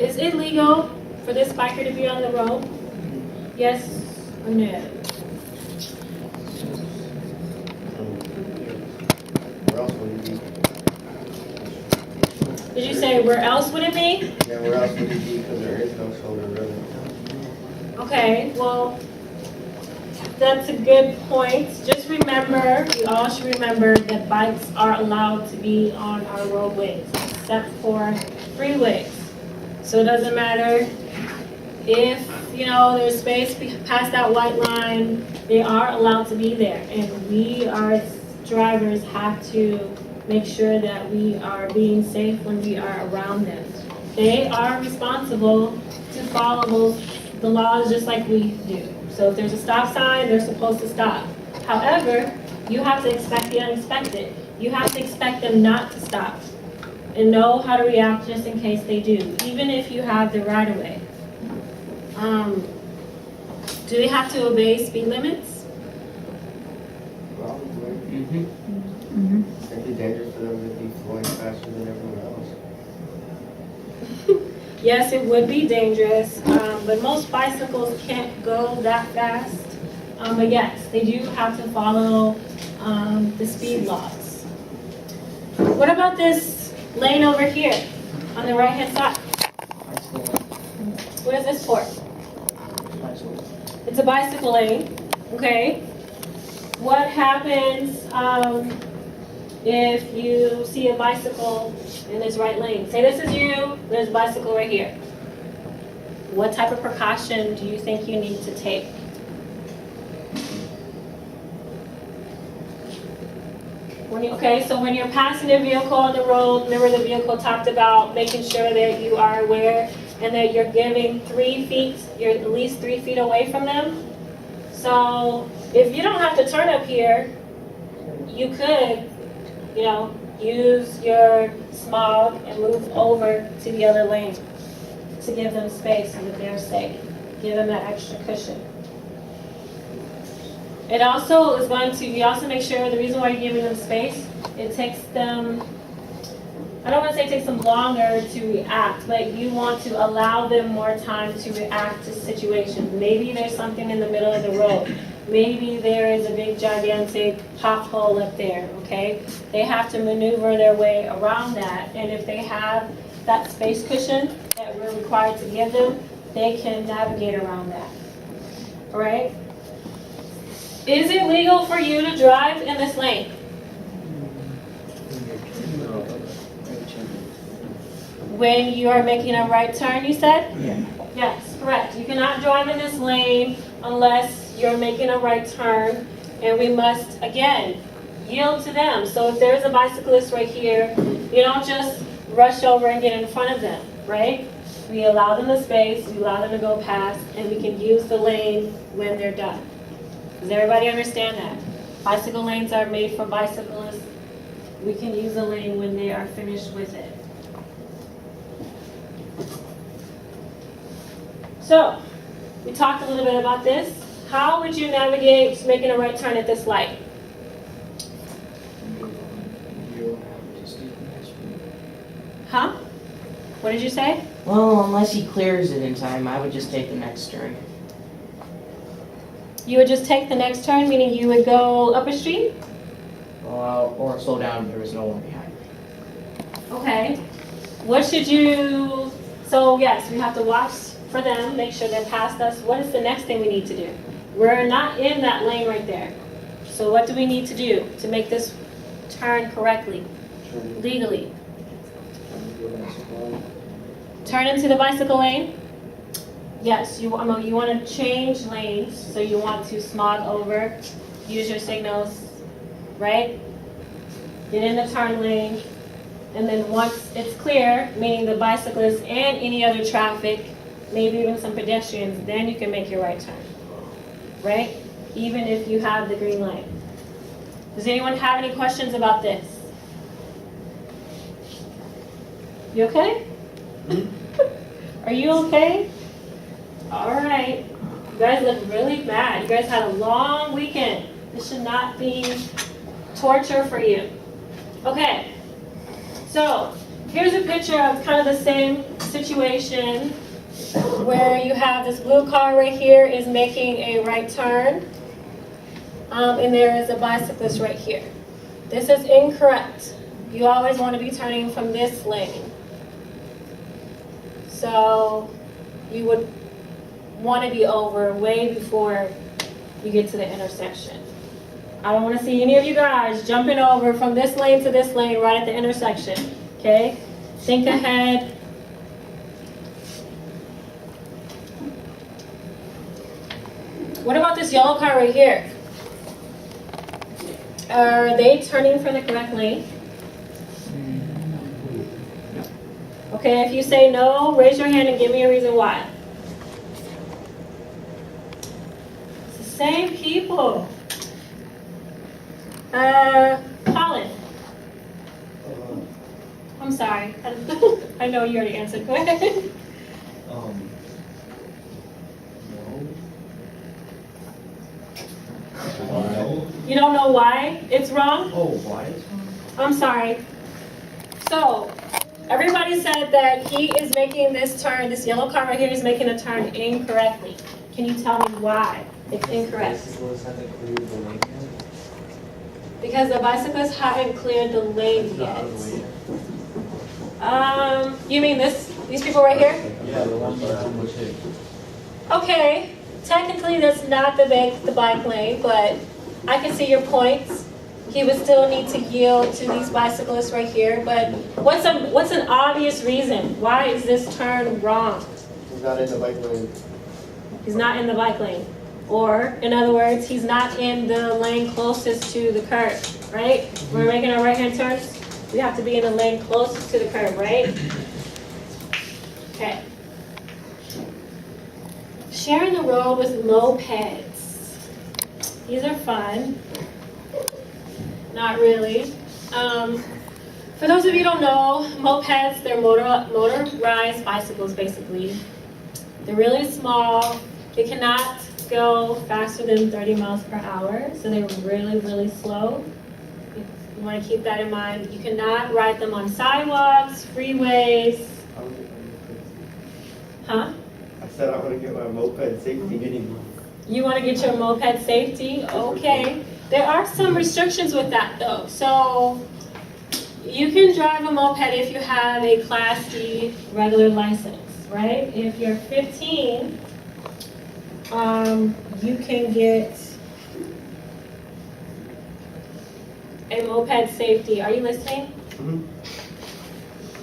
Is it legal for this biker to be on the road? Yes or no? Where else would it be? Did you say where else would it be? Yeah, where else would it be? Because there is no shoulder really. Okay, well, that's a good point. Just remember, you all should remember that bikes are allowed to be on our roadways, except for freeways. So it doesn't matter if, there's space past that white line, they are allowed to be there. And we, as drivers, have to make sure that we are being safe when we are around them. They are responsible to follow the laws just like we do. So if there's a stop sign, they're supposed to stop. However, you have to expect the unexpected. You have to expect them not to stop and know how to react just in case they do, even if you have the right of way. Do they have to obey speed limits? Probably. It'd be dangerous for them to be flowing faster than everyone else. Yes, it would be dangerous, but most bicycles can't go that fast. But yes, they do have to follow the speed laws. What about this lane over here on the right-hand side? What is this for? It's a bicycle lane, okay? What happens if you see a bicycle in this right lane? Say this is you, there's a bicycle right here. What type of precaution do you think you need to take? So when you're passing a vehicle on the road, remember the vehicle talked about making sure that you are aware and that you're giving 3 feet, you're at least 3 feet away from them. So if you don't have to turn up here, you could, use your smog and move over to the other lane to give them space so that they're safe. Give them that extra cushion. It also is going to, you also make sure the reason why you're giving them space, it takes them, I don't want to say it takes them longer to react, but you want to allow them more time to react to situations. Maybe there's something in the middle of the road. Maybe there is a big gigantic pothole up there, okay? They have to maneuver their way around that, and if they have that space cushion that we're required to give them, they can navigate around that, all right? Is it legal for you to drive in this lane? When you are making a right turn, you said? Yeah. Yes, correct. You cannot drive in this lane unless you're making a right turn, and we must, again, yield to them. So if there's a bicyclist right here, you don't just rush over and get in front of them, right? We allow them the space, we allow them to go past, and we can use the lane when they're done. Does everybody understand that? Bicycle lanes are made for bicyclists. We can use the lane when they are finished with it. So, we talked a little bit about this. How would you navigate making a right turn at this light? Huh? What did you say? Well, unless he clears it in time, I would just take the next turn. You would just take the next turn, meaning you would go up a street? Or slow down if there was no one behind me. Okay. What should you... So, yes, we have to watch for them, make sure they're past us. What is the next thing we need to do? We're not in that lane right there. So what do we need to do to make this turn correctly, legally? Turn into the bicycle lane? Yes, you want to change lanes, so you want to smog over, use your signals, right? Get in the turn lane, and then once it's clear, meaning the bicyclists and any other traffic, maybe even some pedestrians, then you can make your right turn, right? Even if you have the green light. Does anyone have any questions about this? You okay? Are you okay? All right. You guys look really mad. You guys had a long weekend. This should not be torture for you. Okay. So, Here's a picture of kind of the same situation where you have this blue car right here is making a right turn, and there is a bicyclist right here. This is incorrect. You always want to be turning from this lane. So you would want to be over way before you get to the intersection. I don't want to see any of you guys jumping over from this lane to this lane right at the intersection, okay? Think ahead. What about this yellow car right here? Are they turning from the correct lane? Okay, if you say no, raise your hand and give me a reason why. It's the same people. Colin. I'm sorry. I know you already answered. Go ahead. No. You don't know why it's wrong? Oh, why is I'm sorry. So, everybody said that he is making this turn, this yellow car right here is making a turn incorrectly. Can you tell me why it's incorrect? bicyclists haven't cleared the lane yet? Because the bicyclists haven't cleared the lane Not out yet. of the way yet. You mean these people right here? Yeah, the ones that are on the shape. Okay, technically that's not the bike lane, but I can see your points. He would still need to yield to these bicyclists right here, but what's an obvious reason? Why is this turn wrong? He's not in the bike lane. He's not in the bike lane. Or, in other words, he's not in the lane closest to the curb, right? When we're making our right-hand turns, we have to be in the lane closest to the curb, right? Okay. Sharing the road with mopeds. These are fun. Not really. For those of you who don't know, mopeds, they're motorized bicycles, basically. They're really small. They cannot go faster than 30 miles per hour, so they're really, really slow. You want to keep that in mind. You cannot ride them on sidewalks, freeways. Huh? I said I want to get my moped safety anyway. You want to get your moped safety? Okay. There are some restrictions with that though. So you can drive a moped if you have a Class D regular license, right? If you're 15, you can get a moped safety. Are you listening? Mhm.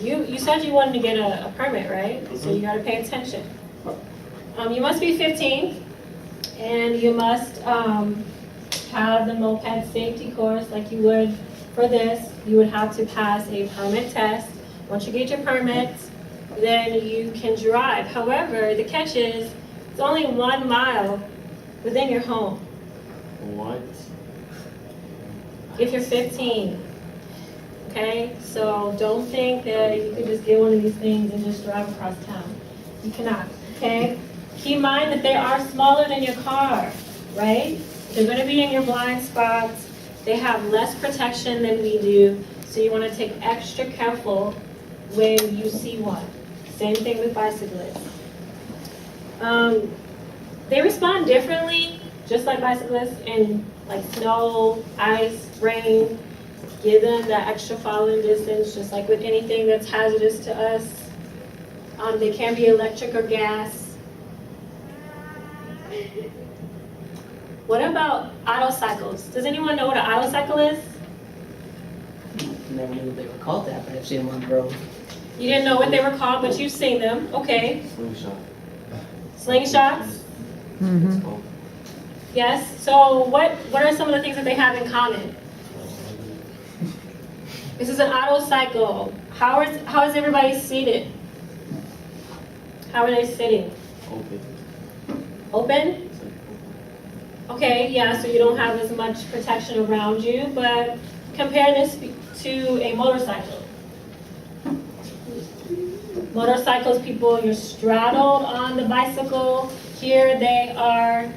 You said you wanted to get a permit, right? So you got to pay attention. You must be 15, and you must have the moped safety course like you would for this. You would have to pass a permit test. Once you get your permit, then you can drive. However, the catch is it's only 1 mile within your home What? if you're 15. Okay, so don't think that you could just get one of these things and just drive across town. You cannot, okay? Keep in mind that they are smaller than your car, right? They're going to be in your blind spots. They have less protection than we do, so you want to take extra careful when you see one. Same thing with bicyclists. They respond differently, just like bicyclists, in like snow, ice, rain. Give them that extra following distance, just like with anything that's hazardous to us. They can be electric or gas. What about auto cycles? Does anyone know what an auto cycle is? Never knew they were called that, but I've seen them on the road. You didn't know what they were called, but you've seen them. Okay. Slingshot. Slingshots? It's called. Yes. So what are some of the things that they have in common? This is an auto cycle. How is everybody seated? How are they sitting? Open. Open? Okay, yeah, so you don't have as much protection around you, but compare this to a motorcycle. Motorcycles, people, you're straddled on the bicycle. Here they are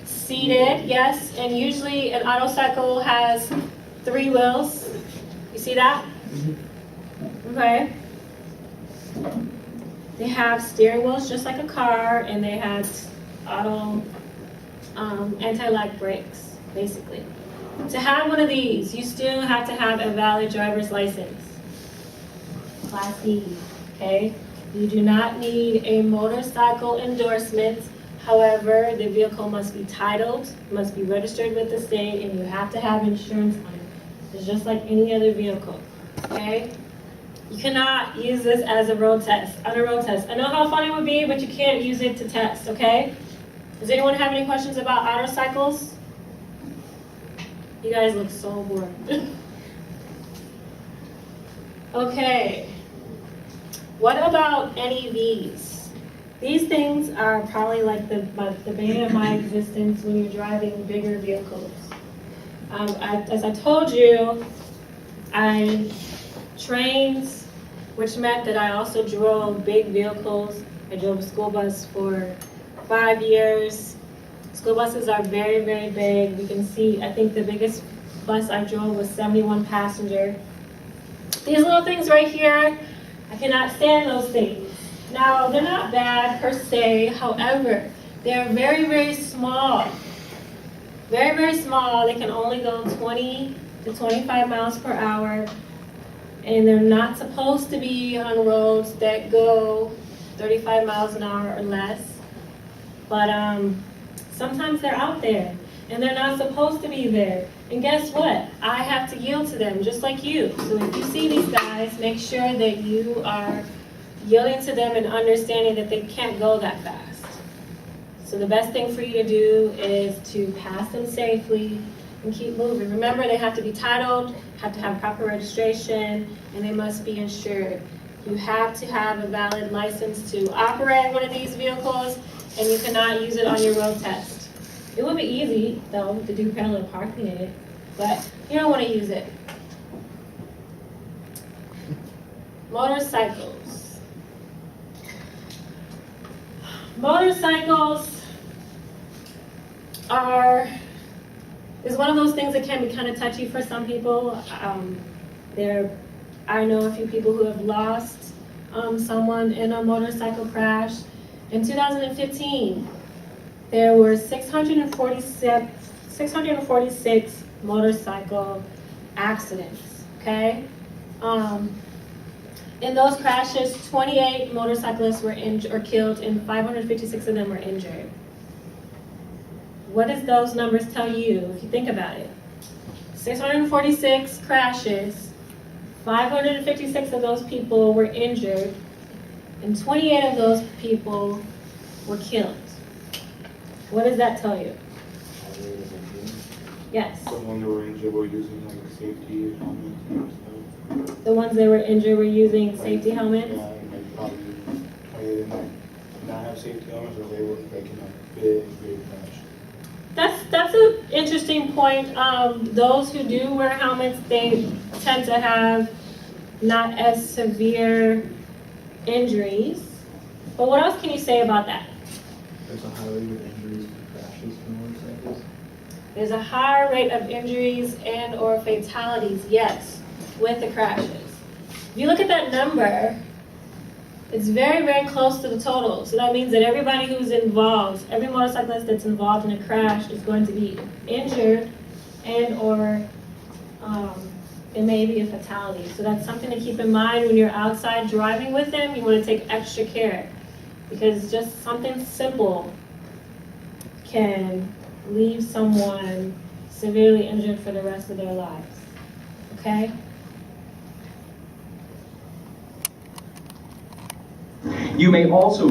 seated, yes, and usually an auto cycle has 3 wheels. You see that? Okay? They have steering wheels just like a car, and they have auto anti-lock brakes, basically. To have one of these, you still have to have a valid driver's license. Class E, okay? You do not need a motorcycle endorsement. However, the vehicle must be titled, must be registered with the state, and you have to have insurance on it. It's just like any other vehicle, okay? You cannot use this as a road test, on a road test. I know how fun it would be, but you can't use it to test, okay? Does anyone have any questions about motorcycles? You guys look so bored. Okay. What about NEVs? These things are probably like the bane of my existence when you're driving bigger vehicles. As I told you, I trained, which meant that I also drove big vehicles. I drove a school bus for 5 years. School buses are very, very big. You can see, I think the biggest bus I drove was 71 passenger. These little things right here, I cannot stand those things. Now, they're not bad per se, however, they're very, very small. Very, very small. They can only go 20 to 25 miles per hour, and they're not supposed to be on roads that go 35 miles an hour or less. But sometimes they're out there, and they're not supposed to be there. And guess what? I have to yield to them, just like you. So if you see these guys, make sure that you are yielding to them and understanding that they can't go that fast. So the best thing for you to do is to pass them safely and keep moving. Remember, they have to be titled, have to have proper registration, and they must be insured. You have to have a valid license to operate one of these vehicles, and you cannot use it on your road test. It would be easy, though, to do parallel parking in it, but you don't want to use it. Motorcycles. Motorcycles is one of those things that can be kind of touchy for some people. I know a few people who have lost someone in a motorcycle crash. In 2015, there were 646 motorcycle accidents, okay? In those crashes, 28 motorcyclists were injured or killed, and 556 of them were injured. What does those numbers tell you if you think about it? 646 crashes, 556 of those people were injured, and 28 of those people were killed. What does that tell you? Yes. The ones that were injured were using like safety helmets and stuff. The ones that were injured were using safety helmets? Yeah, like probably they did not have safety helmets, or they were making a big crash. That's an interesting point. Those who do wear helmets, they tend to have not as severe injuries. But what else can you say about that? There's a high rate of injuries and crashes from motorcycles. There's a higher rate of injuries and or fatalities, yes, with the crashes. If you look at that number, it's very, very close to the total. So that means that everybody who's involved, every motorcyclist that's involved in a crash is going to be injured and or it may be a fatality. So that's something to keep in mind when you're outside driving with them. You want to take extra care because just something simple can leave someone severely injured for the rest of their lives. Okay? You may also